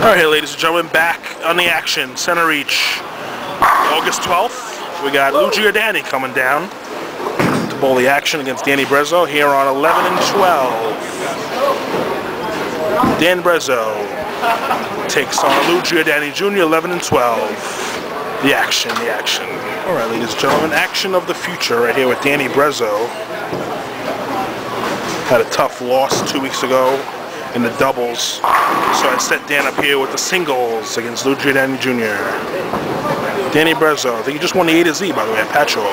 Alright, ladies and gentlemen, back on the action. Centereach, August 12th. We got Lou Giordani coming down to bowl the action against Danny Brezzo here on 11 and 12. Dan Brezzo takes on Lou Giordani Jr. 11 and 12. The action, the action. Alright, ladies and gentlemen, action of the future right here with Danny Brezzo. Had a tough loss 2 weeks ago in the doubles, so I set Dan up here with the singles against Lou Giordani Jr. Danny Brezzo, I think he just won the A to Z, by the way, at Patchogue.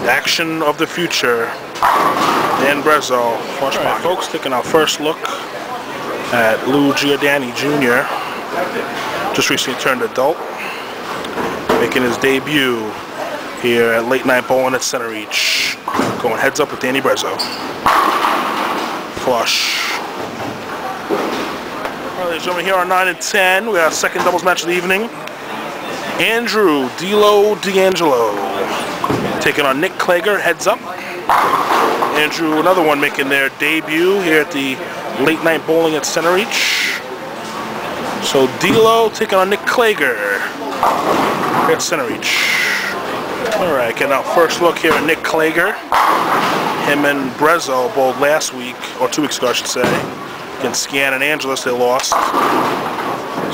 Action of the future, Dan Brezzo. Alright, folks, taking our first look at Lou Giordani Jr. Just recently turned adult, making his debut here at late night bowling at Centereach. Going heads up with Danny Brezzo. Flush. Alright, ladies and gentlemen, here on 9 and 10, we got our second doubles match of the evening. Andrew D'Angelo taking on Nick Klager, heads up. Andrew, another one making their debut here at the late night bowling at Centereach. So D'Lo taking on Nick Klager here at Centereach. Alright, getting our first look here at Nick Klager. Him and Brezzo bowled last week, or 2 weeks ago I should say, against Scan and Angeles. They lost.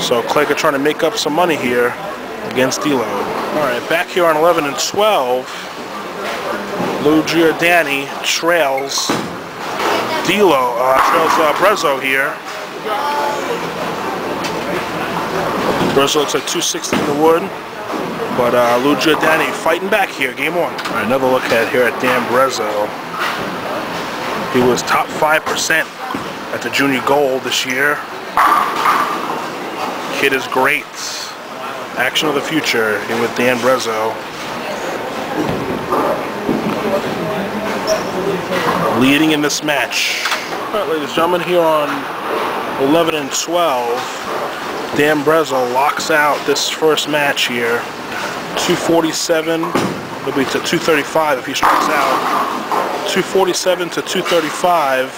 So Klager trying to make up some money here against D'Lo. Alright, back here on 11 and 12, Lou Giordani trails Brezzo here. Brezzo looks like 260 in the wood, but Lou Giordani fighting back here, game one. Alright, another look at here at Dan Brezzo. He was top 5% at the Junior Gold this year. Kid is great. Action of the future here with Dan Brezzo. Leading in this match. Alright, ladies and gentlemen, here on 11 and 12, Dan Brezzo locks out this first match here. 247, it'll be to 235 if he strikes out. 247 to 235.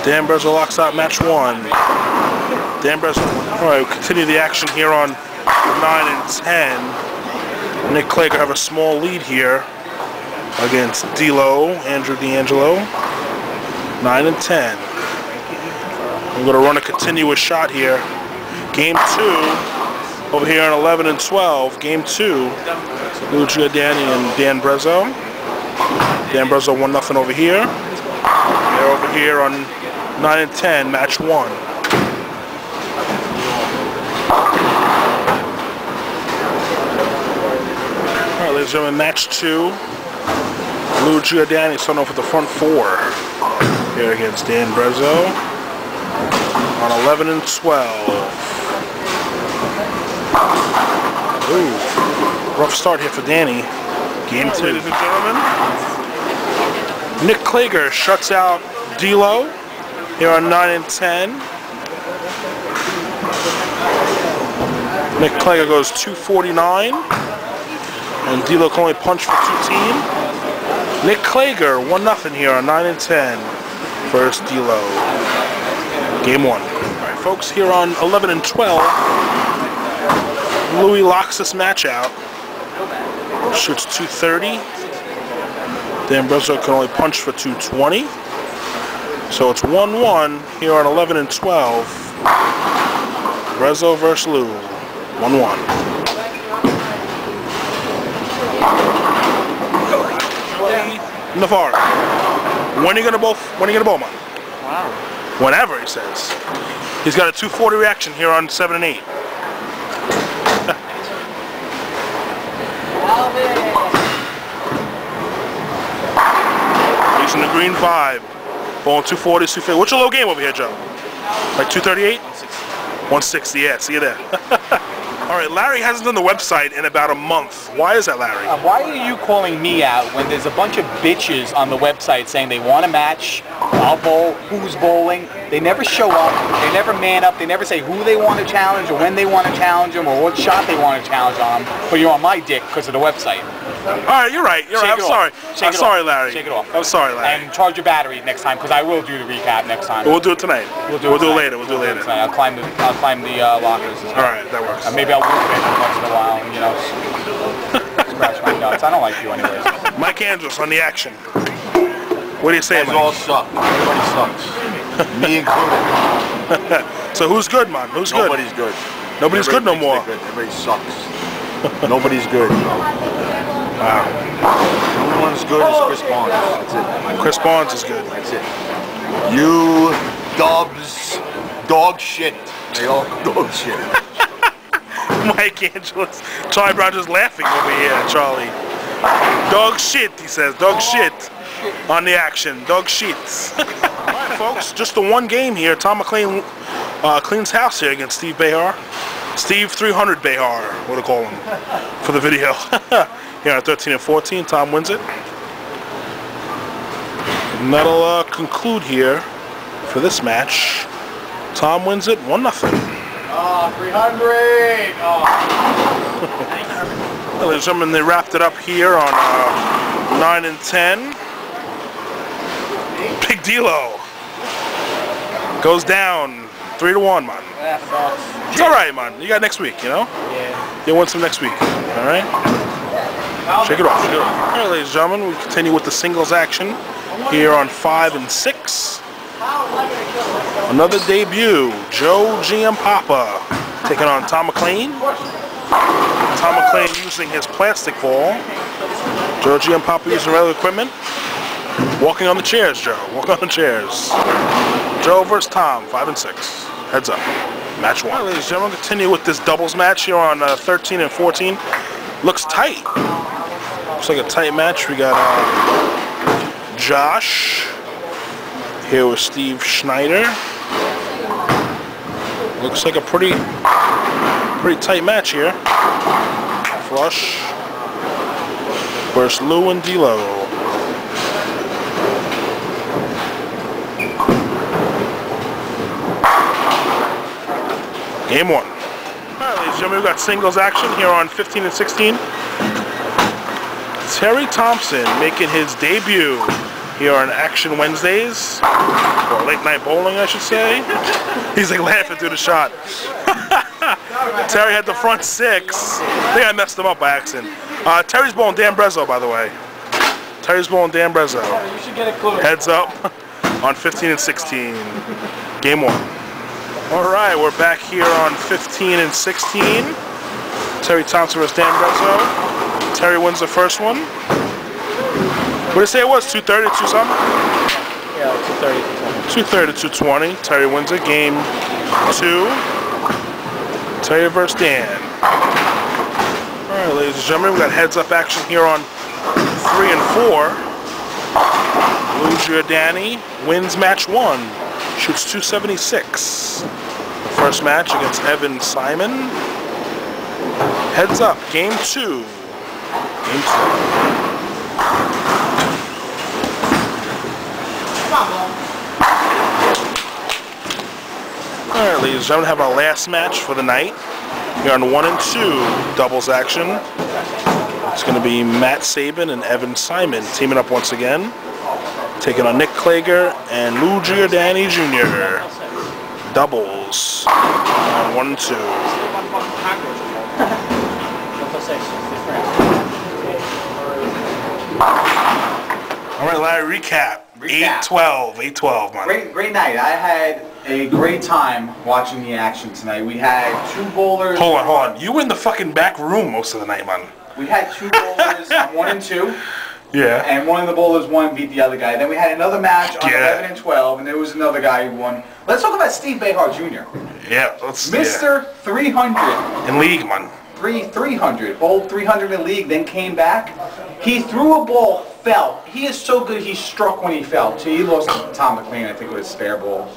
Dan Brezzo locks out match one. Dan Brezzo. Alright, we'll continue the action here on 9 and 10. Nick Klager have a small lead here against D'Lo, Andrew D'Angelo. 9 and 10. I'm going to run a continuous shot here. Game 2 over here on 11 and 12. Game 2. Lou Giordani and Dan Brezzo. Dan Brezzo 1-0 over here. They're over here on 9 and 10, match 1. Alright, ladies and gentlemen, match 2. Lou Giordani starting off with the front 4 here against Dan Brezzo on 11 and 12. Ooh, rough start here for Danny. Game 2. Ladies and gentlemen, Nick Klager shuts out D'Lo here on 9 and 10. Nick Klager goes 249, and D'Lo can only punch for 2-team. Nick Klager 1-0 here on 9 and 10 versus D'Lo. Game 1. All right, folks, here on 11 and 12, Louis locks this match out. Shoots 230. Dan Brezzo can only punch for 220. So it's 1-1 here on 11 and 12. Brezzo versus Lou. 1-1. Navarro. When are you gonna bowl? When are you gonna bowl, man? Wow. Whenever, he says. He's got a 240 reaction here on 7 and 8. Alvin. He's in the green 5. Bowling 240, 250. What's your low game over here, Joe? Like 238? 160, yeah. See you there. All right, Larry hasn't done the website in about a month. Why is that, Larry? Why are you calling me out when there's a bunch of bitches on the website saying they want a match, I'll bowl, who's bowling? They never show up, they never man up, they never say who they want to challenge or when they want to challenge them or what shot they want to challenge on, but you're on my dick because of the website. All right, you're right. You're right. I'm sorry. I'm sorry, Larry. Shake it off. I'm sorry, Larry. And charge your battery next time, because I will do the recap next time. We'll do it tonight. We'll do it later. We'll do it later. I'll climb the lockers. All right, that works. And maybe I'll work it once in a while, and, you know, scratch my nuts. I don't like you anyways. Mike Andrews on the action. What do you say, Mike? Mike? All suck. Everybody sucks. Me included. So who's good, man? Who's good? Nobody's good. Nobody's good no more. Good. Everybody sucks. Nobody's good. Wow. The only one that's good is Chris Barnes. That's it. Chris Barnes is good. That's it. You dubs, dog shit. They all dog shit. Mike Angelis. Charlie Brown just laughing over here, Charlie. Dog shit, he says. Dog shit on the action. Dog shits. All right, folks. Just the one game here. Tom McLean cleans house here against Steve Behar. Steve 300 Behar, what to call him for the video. Here on 13 and 14, Tom wins it. And that'll conclude here for this match. Tom wins it 1-0. Oh, 300! Oh. Well, ladies and gentlemen, they wrapped it up here on 9 and 10. Big D-Lo goes down 3-1, man. That sucks. It's all right, man. You got next week, you know? Yeah. You'll win some next week. All right? Shake it off. Shake it off. All right, ladies and gentlemen, we continue with the singles action here on 5 and 6. Another debut, Joe Giampapa taking on Tom McLean. Tom McLean using his plastic ball. Joe Giampapa using regular equipment. Walking on the chairs, Joe. Walk on the chairs. Joe versus Tom, 5 and 6. Heads up. Match 1. All right, ladies and gentlemen, continue with this doubles match here on 13 and 14. Looks tight. Looks like a tight match. We got Josh here with Steve Schneider. Looks like a pretty tight match here. Flush versus Lou and D-Lo. Game 1. All right, ladies and gentlemen, we've got singles action here on 15 and 16. Terry Thompson making his debut here on Action Wednesdays, or Late Night Bowling, I should say. He's like laughing through the shot. Terry had the front 6. I think I messed him up by accident. Terry's bowling Dan Brezzo, by the way. Terry's bowling Dan Brezzo. You should get a clue. Heads up on 15 and 16. Game 1. All right, we're back here on 15 and 16. Terry Thompson versus Dan Brezzo. Terry wins the first one. What did it say it was? 230 to 2 something? Yeah, 230 230 to 220. to 220. Terry wins it. Game 2. Terry versus Dan. All right, ladies and gentlemen, we got heads up action here on 3 and 4. Lou Giordani wins match 1. Shoots 276. First match against Evan Simon. Heads up, game 2. Game 2. Alright, ladies and gentlemen, have our last match for the night. Here on 1 and 2 doubles action. It's going to be Matt Sabin and Evan Simon teaming up once again. Taking on Nick Klager and Lou Giordani Jr. Doubles on 1 and 2. All right, Larry, recap. 8-12, 8-12, man. Great night. I had a great time watching the action tonight. We had 2 bowlers. Hold on. You were in the fucking back room most of the night, man. We had 2 bowlers on 1 and 2. Yeah. And one of the bowlers won and beat the other guy. Then we had another match on 11 and 12, and there was another guy who won. Let's talk about Steve Behar Jr. Yeah, let's. Mr. 300. In league, man. 300. Bowled 300 in league, then came back. He threw a ball, fell. He is so good, he struck when he fell. So he lost to Tom McLean, I think, with his spare ball.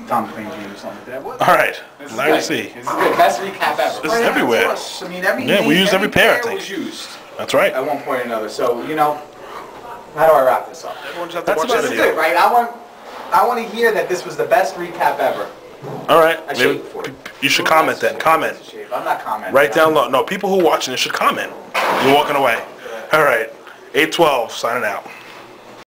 Tom McLean Jr. or something like that. All right. Larry C. This is good. Best recap ever. This is everywhere. I mean, we used every pair, I think. was used. That's right. At one point or another. So, you know, how do I wrap this up? Everyone just have to watch the This is video. good, right? I want to hear that this was the best recap ever. All right. I Maybe shaved before. you should comment then. Comment. I'm not commenting. Right down low. No, people who are watching it should comment. You're walking away. All right, 8-12, signing out.